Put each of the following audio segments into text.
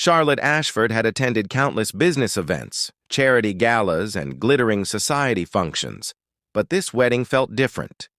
Charlotte Ashford had attended countless business events, charity galas, and glittering society functions, but this wedding felt different.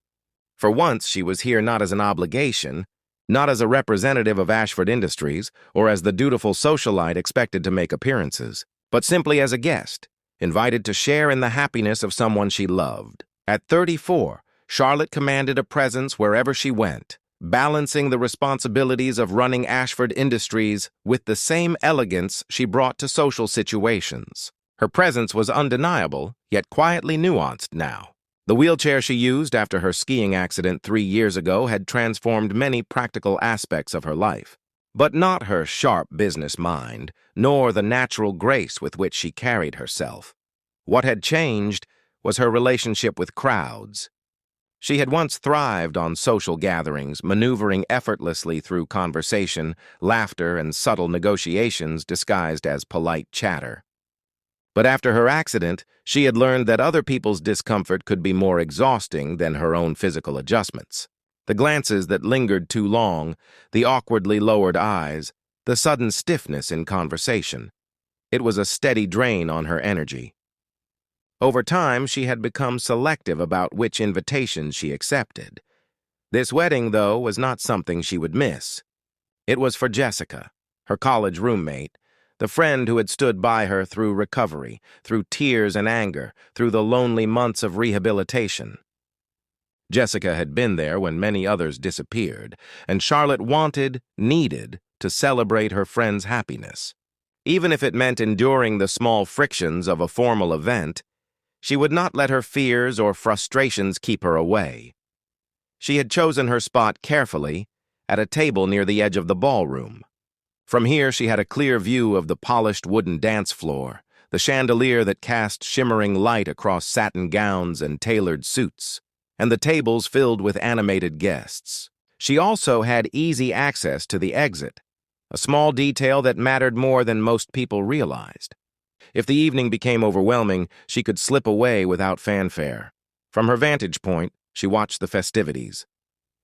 For once, she was here not as an obligation, not as a representative of Ashford Industries, or as the dutiful socialite expected to make appearances, but simply as a guest, invited to share in the happiness of someone she loved. At 34, Charlotte commanded a presence wherever she went, balancing the responsibilities of running Ashford Industries with the same elegance she brought to social situations. Her presence was undeniable, yet quietly nuanced now. The wheelchair she used after her skiing accident 3 years ago had transformed many practical aspects of her life, but not her sharp business mind, nor the natural grace with which she carried herself. What had changed was her relationship with crowds. She had once thrived on social gatherings, maneuvering effortlessly through conversation, laughter, and subtle negotiations disguised as polite chatter. But after her accident, she had learned that other people's discomfort could be more exhausting than her own physical adjustments. The glances that lingered too long, the awkwardly lowered eyes, the sudden stiffness in conversation. It was a steady drain on her energy. Over time, she had become selective about which invitations she accepted. This wedding, though, was not something she would miss. It was for Jessica, her college roommate, the friend who had stood by her through recovery, through tears and anger, through the lonely months of rehabilitation. Jessica had been there when many others disappeared, and Charlotte needed to celebrate her friend's happiness. Even if it meant enduring the small frictions of a formal event, she would not let her fears or frustrations keep her away. She had chosen her spot carefully, at a table near the edge of the ballroom. From here, she had a clear view of the polished wooden dance floor, the chandelier that cast shimmering light across satin gowns and tailored suits, and the tables filled with animated guests. She also had easy access to the exit, a small detail that mattered more than most people realized. If the evening became overwhelming, she could slip away without fanfare. From her vantage point, she watched the festivities.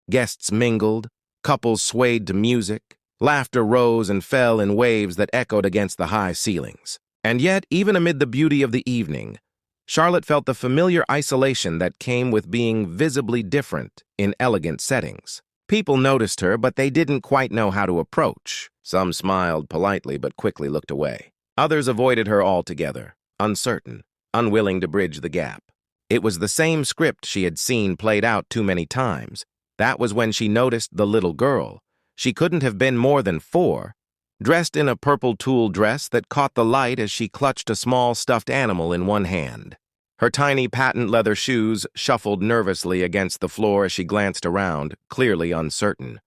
Guests mingled, couples swayed to music, laughter rose and fell in waves that echoed against the high ceilings. And yet, even amid the beauty of the evening, Charlotte felt the familiar isolation that came with being visibly different in elegant settings. People noticed her, but they didn't quite know how to approach. Some smiled politely but quickly looked away. Others avoided her altogether, uncertain, unwilling to bridge the gap. It was the same script she had seen played out too many times. That was when she noticed the little girl. She couldn't have been more than 4, dressed in a purple tulle dress that caught the light as she clutched a small stuffed animal in one hand. Her tiny patent leather shoes shuffled nervously against the floor as she glanced around, clearly uncertain.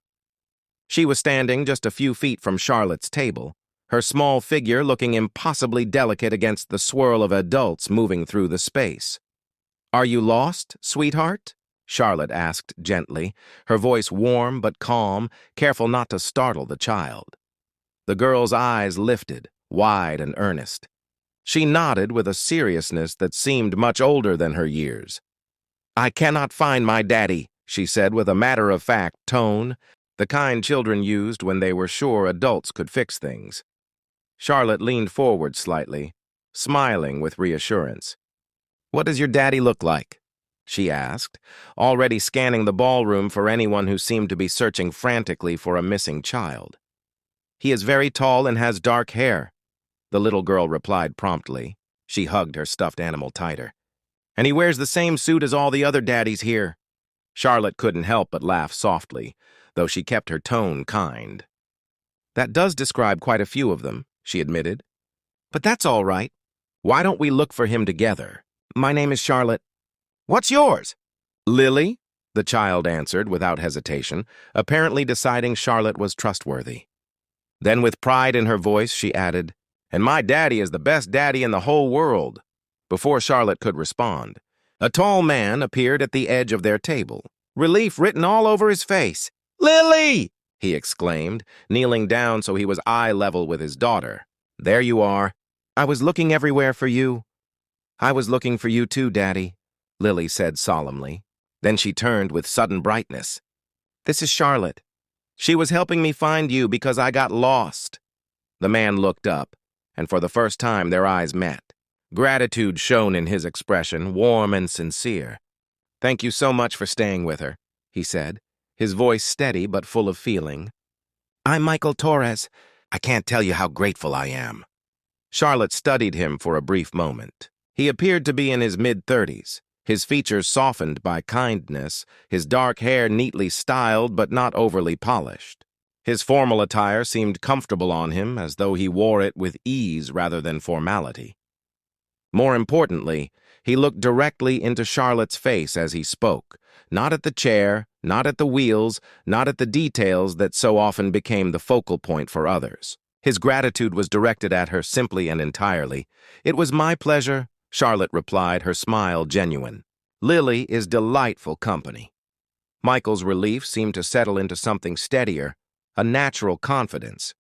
She was standing just a few feet from Charlotte's table, her small figure looking impossibly delicate against the swirl of adults moving through the space. "Are you lost, sweetheart?" Charlotte asked gently, her voice warm but calm, careful not to startle the child. The girl's eyes lifted, wide and earnest. She nodded with a seriousness that seemed much older than her years. "I cannot find my daddy," she said with a matter-of-fact tone, the kind children used when they were sure adults could fix things. Charlotte leaned forward slightly, smiling with reassurance. "What does your daddy look like?" she asked, already scanning the ballroom for anyone who seemed to be searching frantically for a missing child. "He is very tall and has dark hair," the little girl replied promptly. She hugged her stuffed animal tighter. "And he wears the same suit as all the other daddies here." Charlotte couldn't help but laugh softly, though she kept her tone kind. "That does describe quite a few of them," she admitted. "But that's all right. Why don't we look for him together? My name is Charlotte." "What's yours?" "Lily," the child answered without hesitation, apparently deciding Charlotte was trustworthy. Then with pride in her voice, she added, "And my daddy is the best daddy in the whole world." Before Charlotte could respond, a tall man appeared at the edge of their table, relief written all over his face. "Lily!" he exclaimed, kneeling down so he was eye level with his daughter. "There you are. I was looking everywhere for you." "I was looking for you too, Daddy," Lily said solemnly. Then she turned with sudden brightness. "This is Charlotte. She was helping me find you because I got lost." The man looked up, and for the first time their eyes met. Gratitude shone in his expression, warm and sincere. "Thank you so much for staying with her," he said, his voice steady but full of feeling. "I'm Michael Torres. I can't tell you how grateful I am." Charlotte studied him for a brief moment. He appeared to be in his mid-30s, his features softened by kindness, his dark hair neatly styled but not overly polished. His formal attire seemed comfortable on him, as though he wore it with ease rather than formality. More importantly, he looked directly into Charlotte's face as he spoke, not at the chair, not at the wheels, not at the details that so often became the focal point for others. His gratitude was directed at her simply and entirely. "It was my pleasure," Charlotte replied, her smile genuine. "Lily is delightful company." Michael's relief seemed to settle into something steadier, a natural confidence.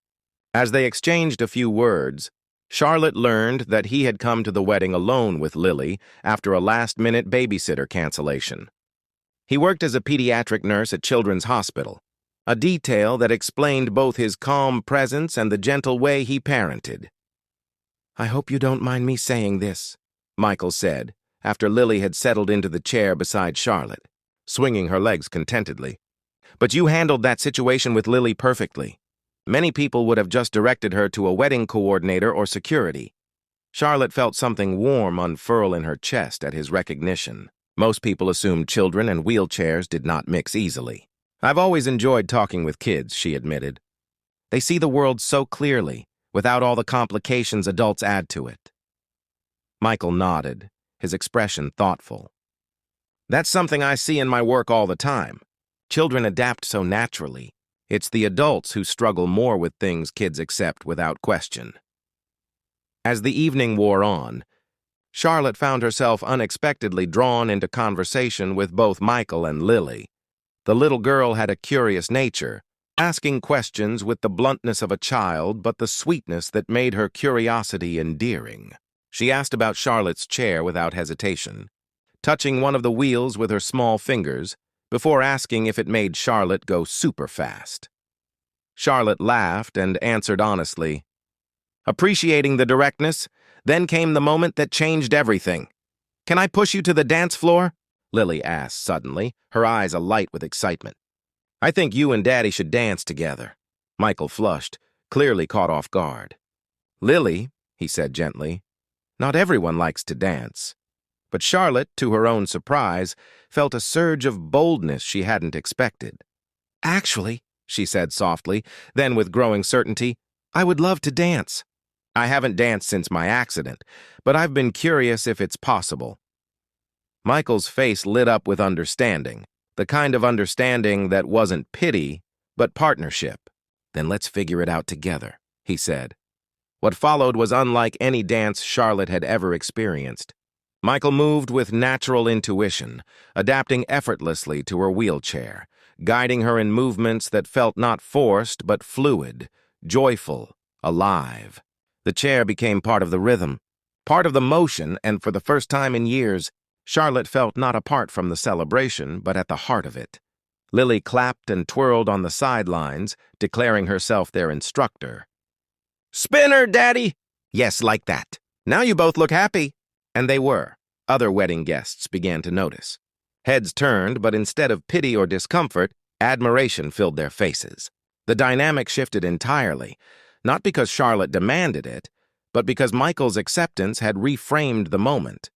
As they exchanged a few words, Charlotte learned that he had come to the wedding alone with Lily after a last-minute babysitter cancellation. He worked as a pediatric nurse at Children's Hospital, a detail that explained both his calm presence and the gentle way he parented. "I hope you don't mind me saying this," Michael said, after Lily had settled into the chair beside Charlotte, swinging her legs contentedly. "But you handled that situation with Lily perfectly. Many people would have just directed her to a wedding coordinator or security." Charlotte felt something warm unfurl in her chest at his recognition. Most people assumed children and wheelchairs did not mix easily. "I've always enjoyed talking with kids," she admitted. "They see the world so clearly, without all the complications adults add to it." Michael nodded, his expression thoughtful. "That's something I see in my work all the time. Children adapt so naturally. It's the adults who struggle more with things kids accept without question." As the evening wore on, Charlotte found herself unexpectedly drawn into conversation with both Michael and Lily. The little girl had a curious nature, asking questions with the bluntness of a child but the sweetness that made her curiosity endearing. She asked about Charlotte's chair without hesitation, touching one of the wheels with her small fingers before asking if it made Charlotte go super fast. Charlotte laughed and answered honestly. Appreciating the directness, then came the moment that changed everything. "Can I push you to the dance floor?" Lily asked suddenly, her eyes alight with excitement. "I think you and Daddy should dance together." Michael flushed, clearly caught off guard. "Lily," he said gently, "not everyone likes to dance." But Charlotte, to her own surprise, felt a surge of boldness she hadn't expected. "Actually," she said softly, then with growing certainty, "I would love to dance. I haven't danced since my accident, but I've been curious if it's possible." Michael's face lit up with understanding, the kind of understanding that wasn't pity, but partnership. "Then let's figure it out together," he said. What followed was unlike any dance Charlotte had ever experienced. Michael moved with natural intuition, adapting effortlessly to her wheelchair, guiding her in movements that felt not forced but fluid, joyful, alive. The chair became part of the rhythm, part of the motion, and for the first time in years, Charlotte felt not apart from the celebration, but at the heart of it. Lily clapped and twirled on the sidelines, declaring herself their instructor. "Spinner, Daddy!" "Yes, like that. Now you both look happy." And they were. Other wedding guests began to notice. Heads turned, but instead of pity or discomfort, admiration filled their faces. The dynamic shifted entirely, not because Charlotte demanded it, but because Michael's acceptance had reframed the moment.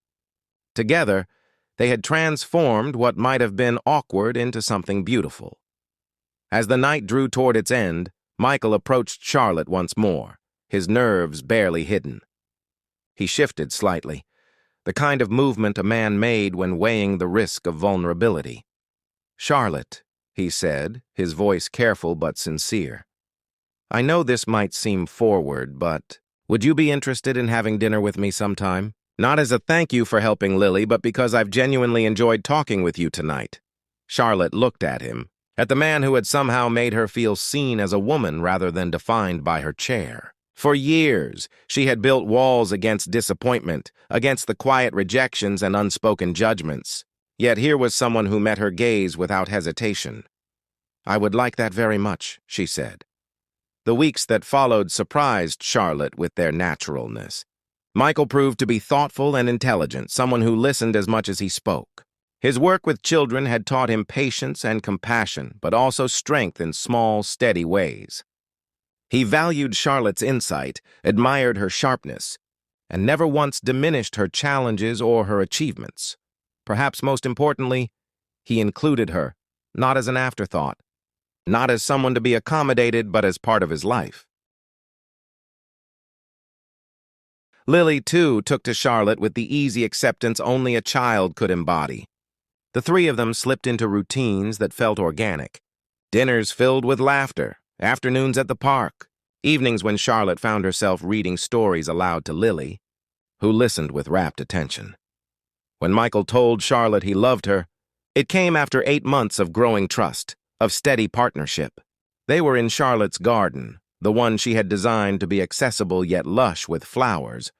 Together, they had transformed what might have been awkward into something beautiful. As the night drew toward its end, Michael approached Charlotte once more, his nerves barely hidden. He shifted slightly, the kind of movement a man made when weighing the risk of vulnerability. "Charlotte," he said, his voice careful but sincere. "I know this might seem forward, but would you be interested in having dinner with me sometime? Not as a thank you for helping Lily, but because I've genuinely enjoyed talking with you tonight." Charlotte looked at him, at the man who had somehow made her feel seen as a woman rather than defined by her chair. For years, she had built walls against disappointment, against the quiet rejections and unspoken judgments. Yet here was someone who met her gaze without hesitation. "I would like that very much," she said. The weeks that followed surprised Charlotte with their naturalness. Michael proved to be thoughtful and intelligent, someone who listened as much as he spoke. His work with children had taught him patience and compassion, but also strength in small, steady ways. He valued Charlotte's insight, admired her sharpness, and never once diminished her challenges or her achievements. Perhaps most importantly, he included her, not as an afterthought, not as someone to be accommodated, but as part of his life. Lily, too, took to Charlotte with the easy acceptance only a child could embody. The three of them slipped into routines that felt organic. Dinners filled with laughter, afternoons at the park, evenings when Charlotte found herself reading stories aloud to Lily, who listened with rapt attention. When Michael told Charlotte he loved her, it came after 8 months of growing trust, of steady partnership. They were in Charlotte's garden, the one she had designed to be accessible yet lush with flowers,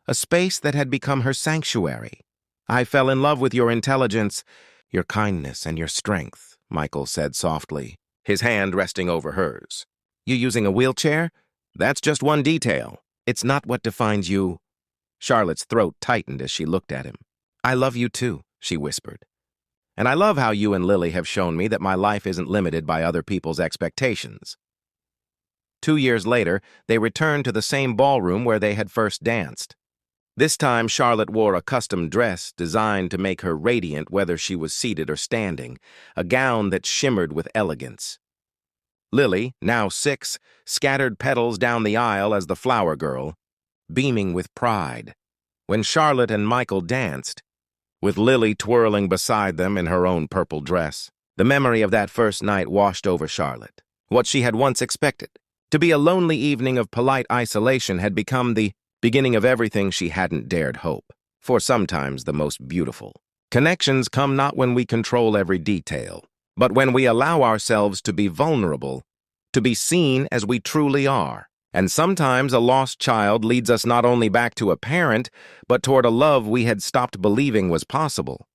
a space that had become her sanctuary. "I fell in love with your intelligence, your kindness, and your strength," Michael said softly, his hand resting over hers. "You using a wheelchair? That's just one detail. It's not what defines you." Charlotte's throat tightened as she looked at him. "I love you too," she whispered. "And I love how you and Lily have shown me that my life isn't limited by other people's expectations." 2 years later, they returned to the same ballroom where they had first danced. This time, Charlotte wore a custom dress designed to make her radiant whether she was seated or standing, a gown that shimmered with elegance. Lily, now 6, scattered petals down the aisle as the flower girl, beaming with pride. When Charlotte and Michael danced, with Lily twirling beside them in her own purple dress, the memory of that first night washed over Charlotte. What she had once expected, to be a lonely evening of polite isolation, had become the beginning of everything she hadn't dared hope, for sometimes the most beautiful. Connections come not when we control every detail, but when we allow ourselves to be vulnerable, to be seen as we truly are. And sometimes a lost child leads us not only back to a parent, but toward a love we had stopped believing was possible.